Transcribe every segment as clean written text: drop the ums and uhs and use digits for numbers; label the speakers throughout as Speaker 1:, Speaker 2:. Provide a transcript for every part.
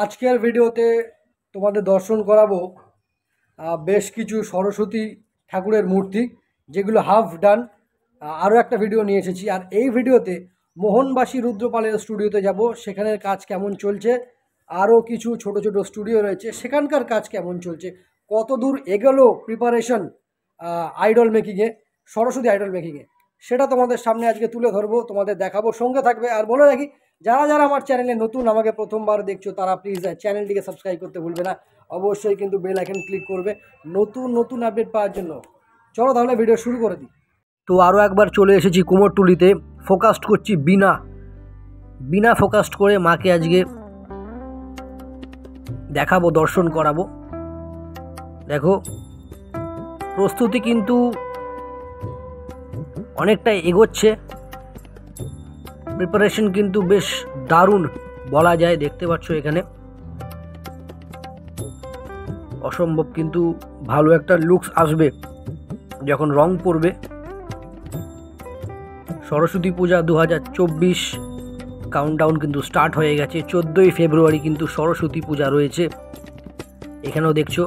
Speaker 1: আজকের ভিডিওতে তোমাদের দর্শন করাবো বেশ কিছু সরস্বতী ঠাকুরের মূর্তি যেগুলো হাফ ডান। আরও একটা ভিডিও নিয়ে এসেছি, আর এই ভিডিওতে মোহনবাসী রুদ্রপালের স্টুডিওতে যাব, সেখানের কাজ কেমন চলছে। আরও কিছু ছোট ছোট স্টুডিও রয়েছে, সেখানকার কাজ কেমন চলছে, কত দূর এগোলো প্রিপারেশন আইডল মেকিংয়ে, সরস্বতী আইডল মেকিংয়ে, সেটা তোমাদের সামনে আজকে তুলে ধরবো, তোমাদের দেখাবো, সঙ্গে থাকবে। আর বলে রাখি, যারা যারা আমার চ্যানেলে নতুন, আমাকে প্রথমবার দেখছো, তারা প্লিজ চ্যানেলটিকে সাবস্ক্রাইব করতে ভুলবে না। অবশ্যই কিন্তু বেল আইকন ক্লিক করবে নতুন নতুন আপডেট পাওয়ার জন্য। চলো তাহলে ভিডিও শুরু করে দিই। তো আরও একবার চলে এসেছি কুমোরটুলিতে, ফোকাসড করছি বিনা ফোকাসড করে মাকে আজকে দেখাবো, দর্শন করাবো। দেখো, প্রস্তুতি কিন্তু অনেকটাই এগোচ্ছে, প্রিপারেশন কিন্তু বেশ দারুণ বলা যায়। দেখতে পাচ্ছ এখানে অসম্ভব কিন্তু ভালো একটা লুকস আসবে যখন রং পড়বে। সরস্বতী পূজা 2024 কাউন্টডাউন কিন্তু স্টার্ট হয়ে গেছে। 14ই ফেব্রুয়ারি কিন্তু সরস্বতী পূজা রয়েছে। এখানেও দেখছো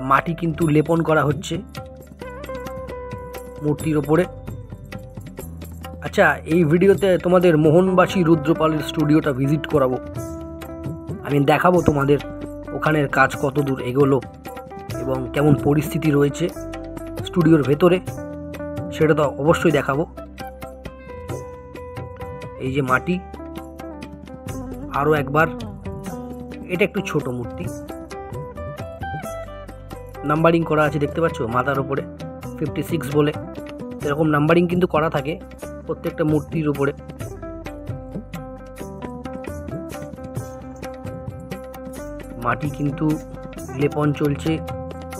Speaker 1: মাটি কিন্তু লেপন করা হচ্ছে মূর্তির ওপরে। আচ্ছা, এই ভিডিওতে তোমাদের মোহনবাসী রুদ্রপালের স্টুডিওটা ভিজিট করাবো, আমি দেখাবো তোমাদের ওখানের কাজ কত দূর এগোলো এবং কেমন পরিস্থিতি রয়েছে স্টুডিওর ভেতরে, সেটা তো অবশ্যই দেখাবো। এই যে মাটি, আরও একবার, এটা একটু ছোট মূর্তি, নাম্বারিং করা আছে দেখতে পাচ্ছ মাথার উপরে 56 বলে, এরকম নাম্বারিং কিন্তু করা থাকে প্রত্যেকটা মূর্তির উপরে। মাটি কিন্তু লেপন চলছে,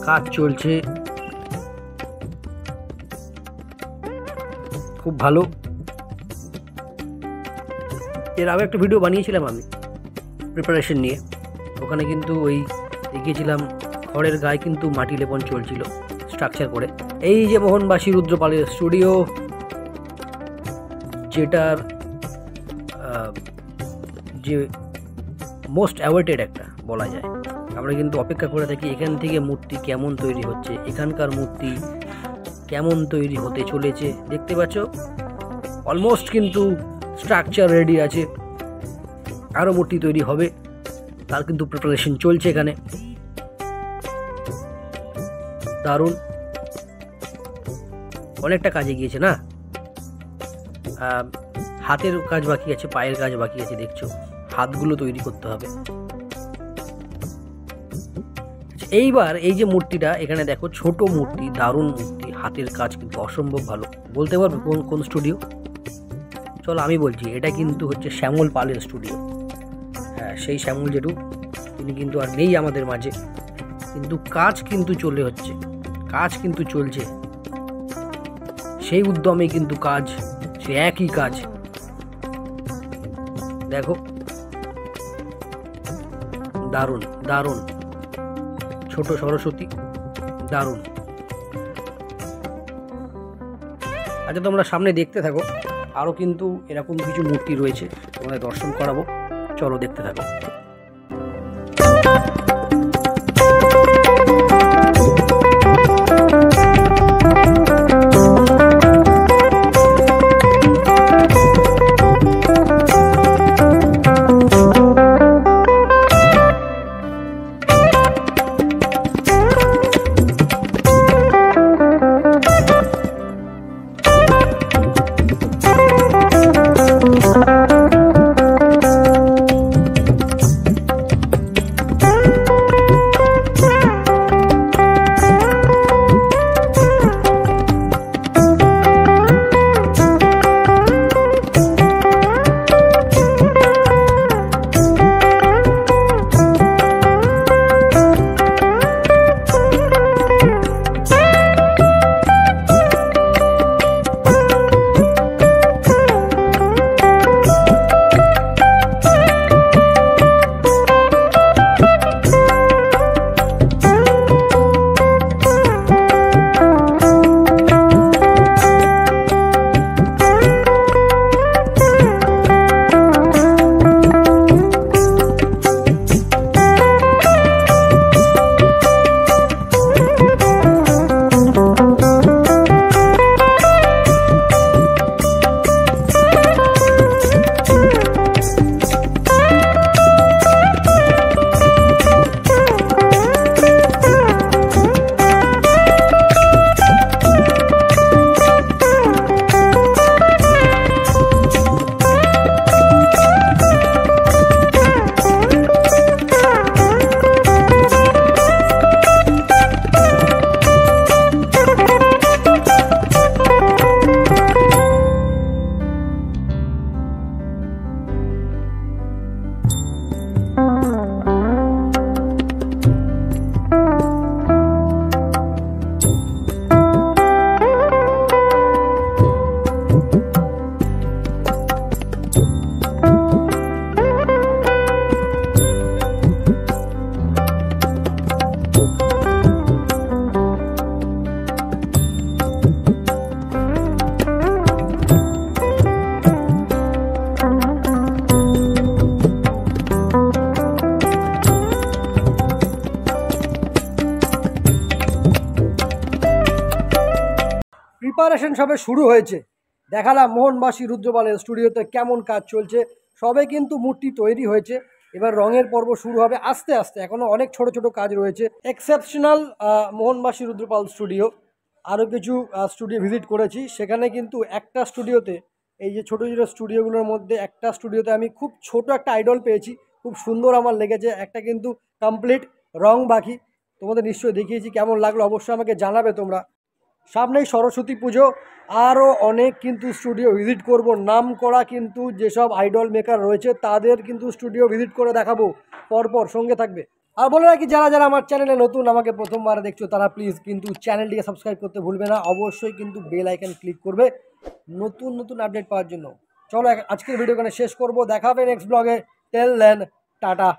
Speaker 1: কাজ চলছে, খুব ভালো। এর আগে একটা ভিডিও বানিয়েছিলাম আমি প্রিপারেশন নিয়ে, ওখানে কিন্তু ওই দেখিয়েছিলাম খড়ের গায়ে কিন্তু মাটি লেপন চলছিল স্ট্রাকচার করে। এই যে মোহনবাসী রুদ্রপালের স্টুডিও, যেটার যে মোস্ট অ্যাওয়েটেড একটা বলা যায়। আমরা কিন্তু অপেক্ষা করে থাকি এখান থেকে মূর্তি কেমন তৈরি হচ্ছে, এখানকার মূর্তি কেমন তৈরি হতে চলেছে। দেখতে পাচ্ছ অলমোস্ট কিন্তু স্ট্রাকচার রেডি আছে, আরও মূর্তি তৈরি হবে, তার কিন্তু প্রিপারেশন চলছে এখানে। দারুণ, অনেকটা কাজে গিয়েছে না। হাতের কাজ বাকি আছে, পায়ের কাজ বাকি আছে, দেখছো হাতগুলো তৈরি করতে হবে। এইবার এই যে মূর্তিটা এখানে দেখো, ছোট মূর্তি, দারুণ মূর্তি, হাতের কাজ কিন্তু অসম্ভব ভালো। বলতে পারবে কোন স্টুডিও? চলো আমি বলছি, এটা কিন্তু হচ্ছে শ্যামল পালের স্টুডিও। হ্যাঁ, সেই শ্যামল জেঠু, তিনি কিন্তু আর নেই আমাদের মাঝে, কিন্তু কাজ কিন্তু কাজ কিন্তু চলছে, সেই উদ্যমে কিন্তু কাজ, সে একই কাজ। দেখো দারুণ দারুণ, ছোট সরস্বতী, দারুণ। আচ্ছা, তোমরা সামনে দেখতে থাকো, আরও কিন্তু এরকম কিছু মূর্তি রয়েছে, তোমাদের দর্শন করাবো, চলো দেখতে থাকো। প্রিপারেশন সবে শুরু হয়েছে। দেখালাম মোহনবাসী রুদ্রপালের স্টুডিওতে কেমন কাজ চলছে। সবে কিন্তু মূর্তি তৈরি হয়েছে, এবার রঙের পর্ব শুরু হবে আস্তে আস্তে। এখনও অনেক ছোট ছোট কাজ রয়েছে। Exceptional Mohanbasi Rudrapal studio. আরও কিছু স্টুডিও ভিজিট করেছি, সেখানে কিন্তু একটা স্টুডিওতে, এই যে ছোটো ছোটো স্টুডিওগুলোর মধ্যে একটা স্টুডিওতে আমি খুব ছোট একটা আইডল পেয়েছি, খুব সুন্দর আমার লেগেছে। একটা কিন্তু কমপ্লিট রং বাকি, তোমাদের নিশ্চয়ই দেখিয়েছি, কেমন লাগলো অবশ্যই আমাকে জানাবে তোমরা। সামনেই সরস্বতী পুজো, আরও অনেক কিন্তু স্টুডিও ভিজিট করব। নাম করা কিন্তু যেসব আইডল মেকার রয়েছে তাদের কিন্তু স্টুডিও ভিজিট করে দেখাবো পরপর, সঙ্গে থাকবে। আর বলে রাখি, যারা যারা আমার চ্যানেলে নতুন, আমাকে প্রথমবার দেখছো, তারা প্লিজ কিন্তু চ্যানেলটিকে সাবস্ক্রাইব করতে ভুলবে না। অবশ্যই কিন্তু বেল আইকন ক্লিক করবে নতুন নতুন আপডেট পাওয়ার জন্য। চলো আজকের ভিডিও এখানে শেষ করব, দেখা হবে নেক্সট ব্লগে। টেল দেন, টাটা।